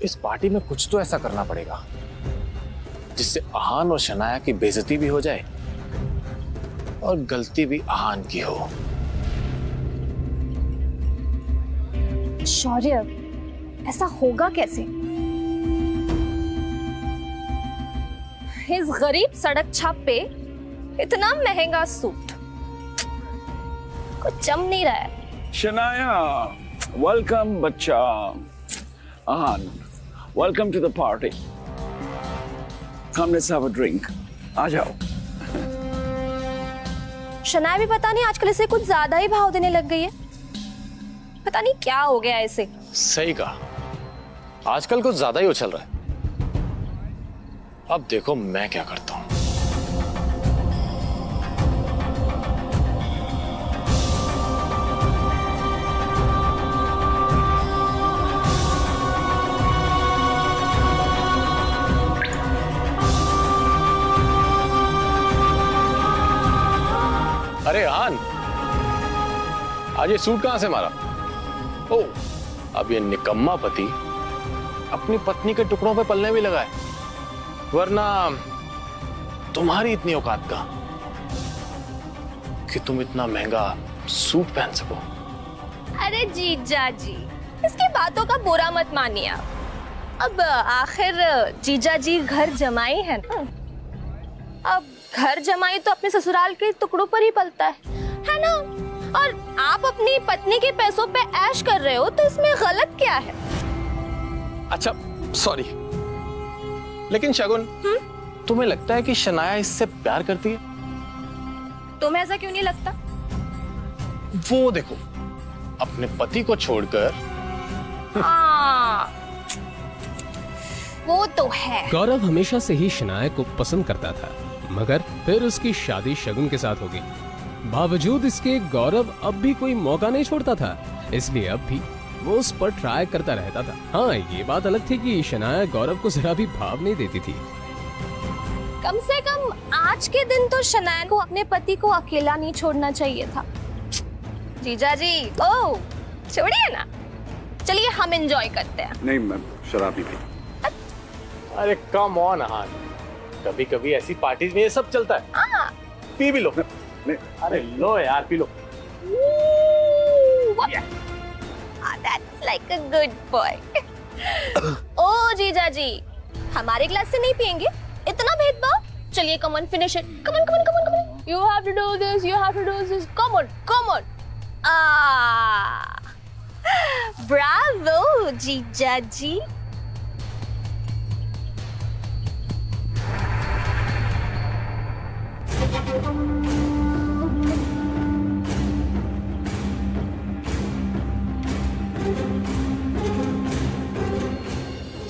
इस पार्टी में कुछ तो ऐसा करना पड़ेगा जिससे आहान और शनाया की बेइज्जती भी हो जाए और गलती भी आहान की हो। शौर्य, ऐसा होगा कैसे? इस गरीब सड़क छाप पे इतना महंगा सूट कुछ जम नहीं रहा है। शनाया, वेलकम बच्चा। Aahan, welcome to the party. Come let's have a drink. आ जाओ। शनाया भी पता नहीं आजकल इसे कुछ ज्यादा ही भाव देने लग गई है। पता नहीं क्या हो गया इसे। सही कहा, आजकल कुछ ज्यादा ही उछल रहा है। अब देखो मैं क्या करता हूं। अरे आहान, आज ये सूट कहां से मारा? ओ, अब ये निकम्मा पति अपनी पत्नी के टुकड़ों पे पलने भी लगा है, वरना तुम्हारी इतनी औकात का कि तुम इतना महंगा सूट पहन सको। अरे जीजा जी, इसकी बातों का बुरा मत मानिए आप। अब आखिर जीजा जी घर जमाई है ना। अब घर जमाई तो अपने ससुराल के टुकड़ों पर ही पलता है ना? और आप अपनी पत्नी के पैसों पे ऐश कर रहे हो तो इसमें गलत क्या है? अच्छा सॉरी, लेकिन शगुन, तुम्हें लगता है कि शनाया इससे प्यार करती है? तुम्हें ऐसा क्यों नहीं लगता? वो देखो, अपने पति को छोड़कर। हाँ, वो तो है। गौरव हमेशा से ही शनाया को पसंद करता था, मगर फिर उसकी शादी शगुन के साथ हो गई। बावजूद इसके गौरव अब भी कोई मौका नहीं छोड़ता था, इसलिए अब भी वो उस पर ट्राई करता रहता था। हाँ, ये बात अलग थी कि शनाया गौरव को जरा भी भाव नहीं देती थी। कम से कम आज के दिन तो शनाया को अपने पति को अकेला नहीं छोड़ना चाहिए था। जीजा जी, ओ छोड़िए ना, चलिए हम एंजॉय करते हैं। नहीं मैम, शराब ही पी। अरे कम ऑन आहान, कभी कभी ऐसी पार्टीज में ये सब चलता है। पी भी लो। अरे लो यार, P low. That's like a good boy. ओ जीजा जी, हमारे ग्लास से नहीं पियेंगे? इतना भेदभाव? चलिए, come on, finish it. Come on, come on, come on, come on. You have to do this. You have to do this. Come on, come on. Bravo, जीजा जी.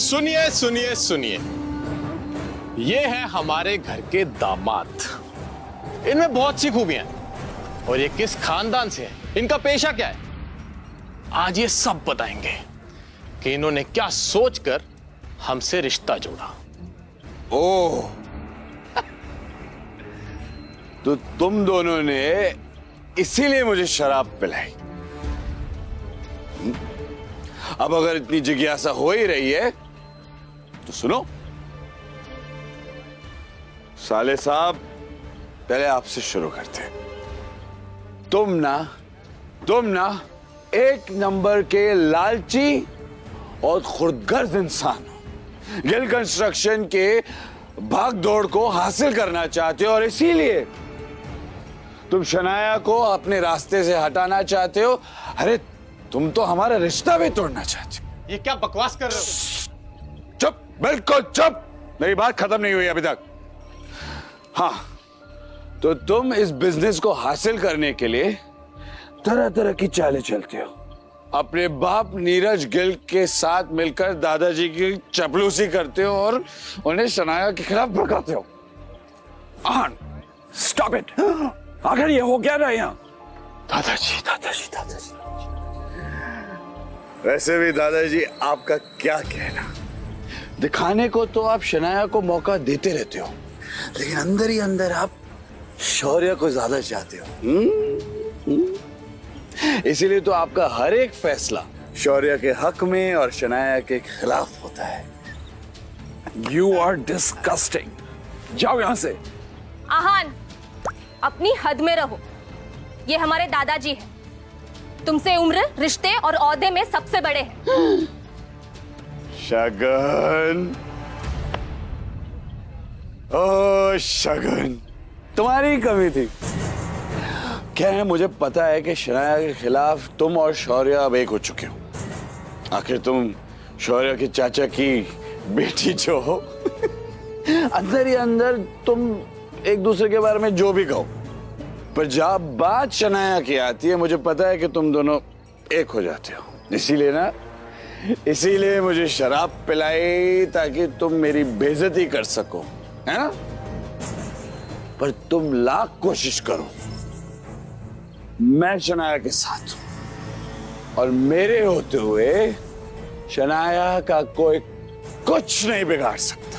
सुनिए सुनिए सुनिए, ये है हमारे घर के दामाद। इनमें बहुत सी खूबियां हैं और ये किस खानदान से है, इनका पेशा क्या है, आज ये सब बताएंगे कि इन्होंने क्या सोचकर हमसे रिश्ता जोड़ा। ओह, तो तुम दोनों ने इसीलिए मुझे शराब पिलाई। अब अगर इतनी जिज्ञासा हो ही रही है तो सुनो। साले साहब, पहले आपसे शुरू करते हैं। तुम ना एक नंबर के लालची और खुदगर्ज इंसान हो। गिल कंस्ट्रक्शन के भाग दौड़ को हासिल करना चाहते हो और इसीलिए तुम शनाया को अपने रास्ते से हटाना चाहते हो। अरे तुम तो हमारा रिश्ता भी तोड़ना चाहते हो। ये क्या बकवास कर रहे हो? चुप, बिल्कुल चुप, मेरी बात खत्म नहीं हुई अभी तक। हाँ, तो तुम इस बिजनेस को हासिल करने के लिए तरह तरह की चालें चलते हो। अपने बाप नीरज गिल के साथ मिलकर दादाजी की चपलूसी करते हो और उन्हें शनाया के खिलाफ भड़काते हो। आहान, स्टॉप इट। आखिर ये हो क्या रहा है यहाँ? दादाजी दादाजी दादाजी। वैसे भी दादाजी, आपका क्या कहना? दिखाने को तो आप शनाया को मौका देते रहते हो, लेकिन अंदर ही अंदर आप शौर्य को ज्यादा चाहते हो। इसीलिए तो आपका हर एक फैसला शौर्य के हक में और शनाया के खिलाफ होता है। You are disgusting. जाओ यहां से। आहान, अपनी हद में रहो। ये हमारे दादाजी हैं। तुमसे उम्र, रिश्ते और ओहदे में सबसे बड़े हैं। शगन, ओ शगन, तुम्हारी कमी थी। क्या है, मुझे पता है कि शनाया के खिलाफ तुम और शौर्य अब एक हो चुके हो। आखिर तुम शौर्य के चाचा की बेटी जो हो। अंदर ही अंदर तुम एक दूसरे के बारे में जो भी कहो, पर जब बात शनाया की आती है, मुझे पता है कि तुम दोनों एक हो जाते हो। इसीलिए मुझे शराब पिलाई ताकि तुम मेरी बेइज्जती कर सको, है ना? पर तुम लाख कोशिश करो, मैं शनाया के साथ हूं और मेरे होते हुए शनाया का कोई कुछ नहीं बिगाड़ सकता।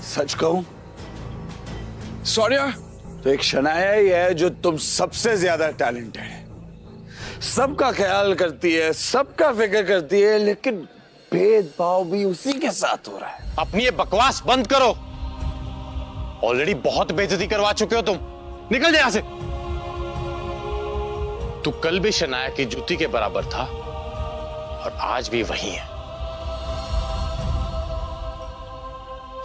सच कहूं, शौर्य, तो एक शनाया ही है जो तुम सबसे ज्यादा टैलेंटेड है, सबका ख्याल करती है, सबका फिक्र करती है, लेकिन भेदभाव भी उसी के साथ हो रहा है। अपनी ये बकवास बंद करो। ऑलरेडी बहुत बेइज्जती करवा चुके हो तुम। निकल जाए यहां से। तू कल भी शनाया की जूती के बराबर था और आज भी वही है।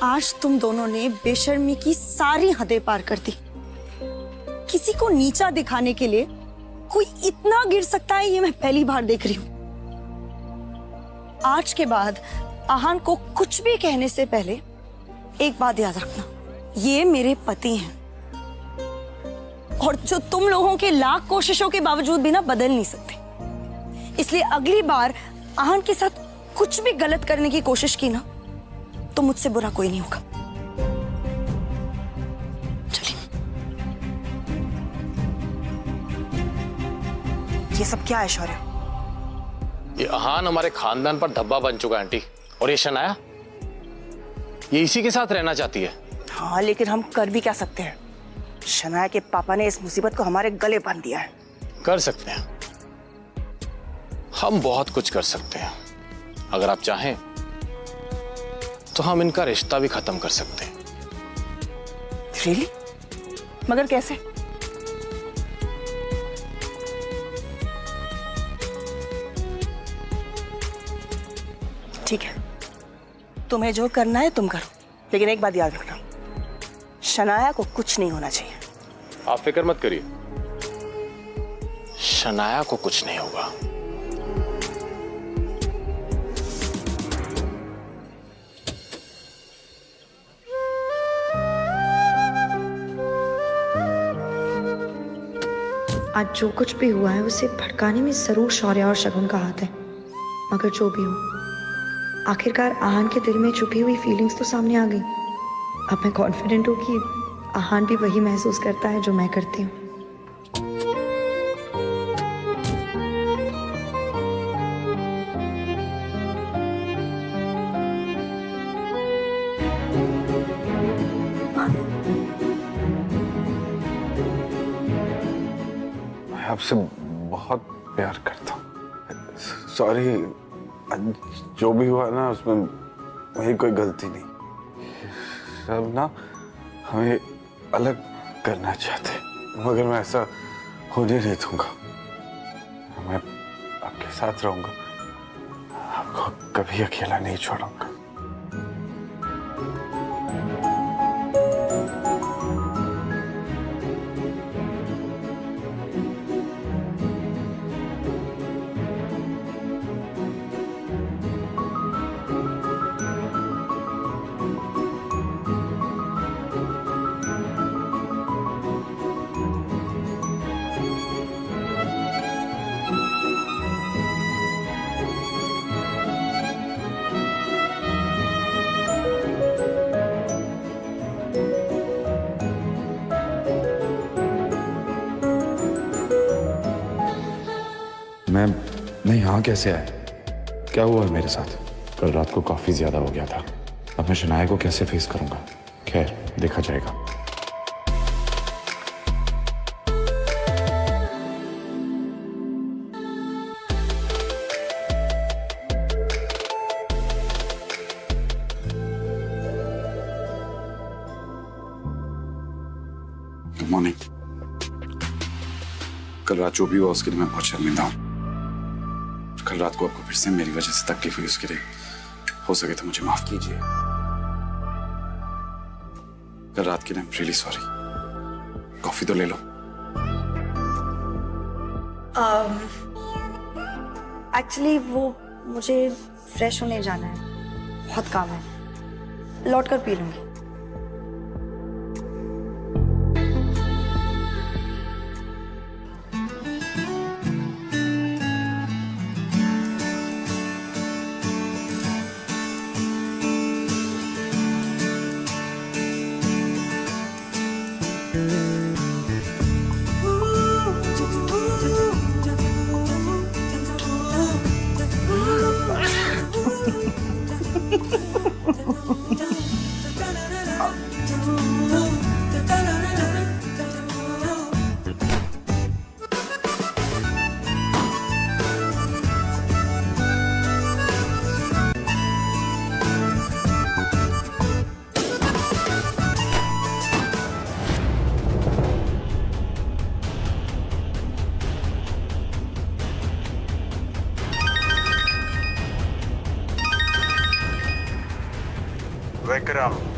आज तुम दोनों ने बेशर्मी की सारी हदें पार कर दी। किसी को नीचा दिखाने के लिए कोई इतना गिर सकता है, ये मैं पहली बार देख रही हूं। आज के बाद आहान को कुछ भी कहने से पहले एक बात याद रखना, ये मेरे पति हैं और जो तुम लोगों के लाख कोशिशों के बावजूद भी ना बदल नहीं सकते। इसलिए अगली बार आहान के साथ कुछ भी गलत करने की कोशिश की ना, तो मुझसे बुरा कोई नहीं होगा। चलिए। ये सब क्या है शौर्य? ये आहान हमारे खानदान पर धब्बा बन चुका है आंटी। और ये शनाया, ये इसी के साथ रहना चाहती है। हाँ, लेकिन हम कर भी क्या सकते हैं? शनाया के पापा ने इस मुसीबत को हमारे गले बांध दिया है। कर सकते हैं, हम बहुत कुछ कर सकते हैं। अगर आप चाहें तो हम इनका रिश्ता भी खत्म कर सकते हैं। Really? मगर कैसे? ठीक है, तुम्हें जो करना है तुम करो, लेकिन एक बात याद रखना, शनाया को कुछ नहीं होना चाहिए। आप फिक्र मत करिए, शनाया को कुछ नहीं होगा। आज जो कुछ भी हुआ है उसे भड़काने में जरूर शौर्य और शगुन का हाथ है। मगर जो भी हो, आखिरकार आहान के दिल में छुपी हुई फीलिंग्स तो सामने आ गई। अब मैं कॉन्फिडेंट हूँ कि आहान भी वही महसूस करता है जो मैं करती हूँ। मैं आपसे बहुत प्यार करता हूँ। सॉरी, जो भी हुआ ना उसमें मेरी कोई गलती नहीं। सब ना हमें अलग करना चाहते, मगर मैं ऐसा होने नहीं दूंगा। मैं आपके साथ रहूंगा, आपको कभी अकेला नहीं छोड़ूंगा। मैं यहाँ कैसे आया? क्या हुआ है मेरे साथ? कल रात को काफी ज्यादा हो गया था। अब मैं शनाया को कैसे फेस करूंगा? खैर, देखा जाएगा। मॉर्निंग। कल रात जो भी हुआ उसके लिए मैं बहुत शर्मिंदा हूँ। कल रात को आपको फिर से मेरी वजह से तकलीफ हुई, उसके लिए हो सके तो मुझे माफ कीजिए। कल रात के लिए I am really sorry. Coffee तो ले लो। एक्चुअली वो मुझे फ्रेश होने जाना है, बहुत काम है, लौट कर पी लूंगी।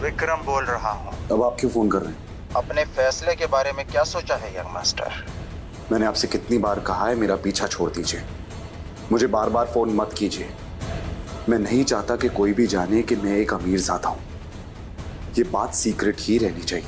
विक्रम बोल रहा हूँ। अब आप क्यों फोन कर रहे हैं? अपने फैसले के बारे में क्या सोचा है यंग मास्टर? मैंने आपसे कितनी बार कहा है मेरा पीछा छोड़ दीजिए, मुझे बार बार फोन मत कीजिए। मैं नहीं चाहता कि कोई भी जाने कि मैं एक अमीर ज़ादा हूं। ये बात सीक्रेट ही रहनी चाहिए।